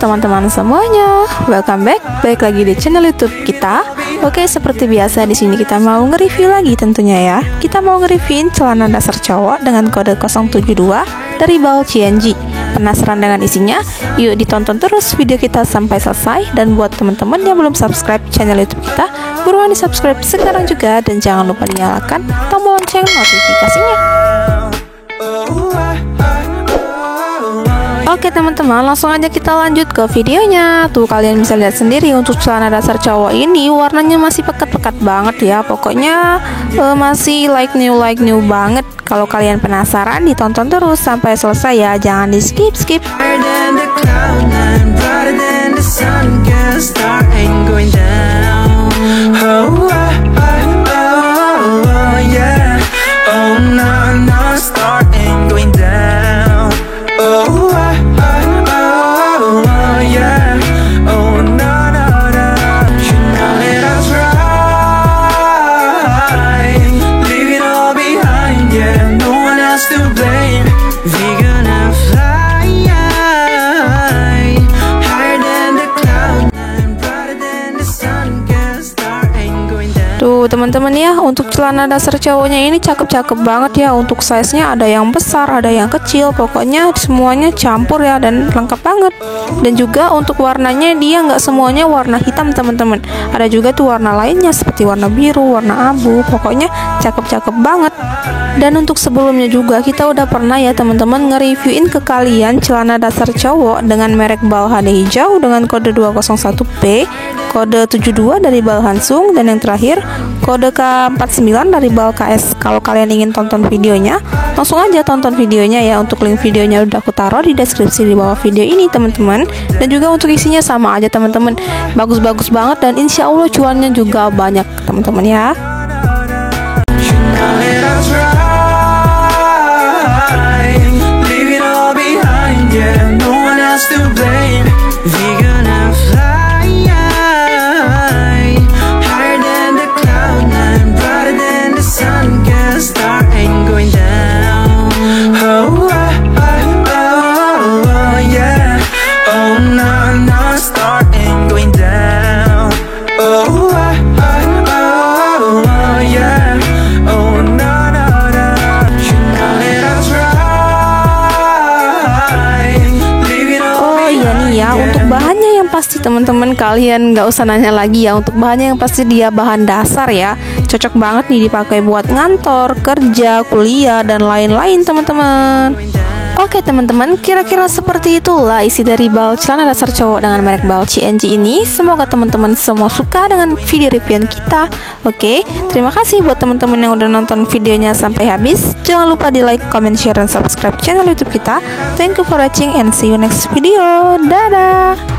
teman-teman semuanya, welcome back, balik lagi di channel YouTube kita. Oke, seperti biasa di sini kita mau nge-review lagi tentunya ya. Kita mau nge-reviewin celana dasar cowok dengan kode 072 dari Baul CNG. Penasaran dengan isinya? Yuk ditonton terus video kita sampai selesai. Dan buat teman-teman yang belum subscribe channel YouTube kita, buruan di subscribe sekarang juga dan jangan lupa dinyalakan tombol lonceng notifikasinya. Oke teman-teman, langsung aja kita lanjut ke videonya. Tuh kalian bisa lihat sendiri untuk celana dasar cowok ini warnanya masih pekat-pekat banget ya. Pokoknya masih like new banget. Kalau kalian penasaran, ditonton terus sampai selesai ya, jangan di skip. Tuh teman-teman ya, untuk celana dasar cowoknya ini cakep-cakep banget ya. Untuk size-nya ada yang besar, ada yang kecil, pokoknya semuanya campur ya dan lengkap banget. Dan juga untuk warnanya dia nggak semuanya warna hitam teman-teman, ada juga tuh warna lainnya seperti warna biru, warna abu, pokoknya cakep-cakep banget. Dan untuk sebelumnya juga kita udah pernah ya teman-teman nge-reviewin ke kalian celana dasar cowok dengan merek Baul HD hijau dengan kode 201P, kode 72 dari Baul Hansung, dan yang terakhir kode K49 dari Baul KS. Kalau kalian ingin tonton videonya, langsung aja tonton videonya ya. Untuk link videonya udah aku taruh di deskripsi di bawah video ini teman-teman. Dan juga untuk isinya sama aja teman-teman, bagus-bagus banget dan insya Allah cuannya juga banyak teman-teman ya. Untuk bahannya yang pasti teman-teman kalian nggak usah nanya lagi ya. Untuk bahannya yang pasti dia bahan dasar ya, cocok banget nih dipakai buat ngantor, kerja, kuliah dan lain-lain teman-teman. Oke teman-teman, kira-kira seperti itulah isi dari Baul celana dasar cowok dengan merek Baul CNG ini. Semoga teman-teman semua suka dengan video review kita. Oke, terima kasih buat teman-teman yang udah nonton videonya sampai habis. Jangan lupa di like, comment, share, dan subscribe channel YouTube kita. Thank you for watching and see you next video. Dadah.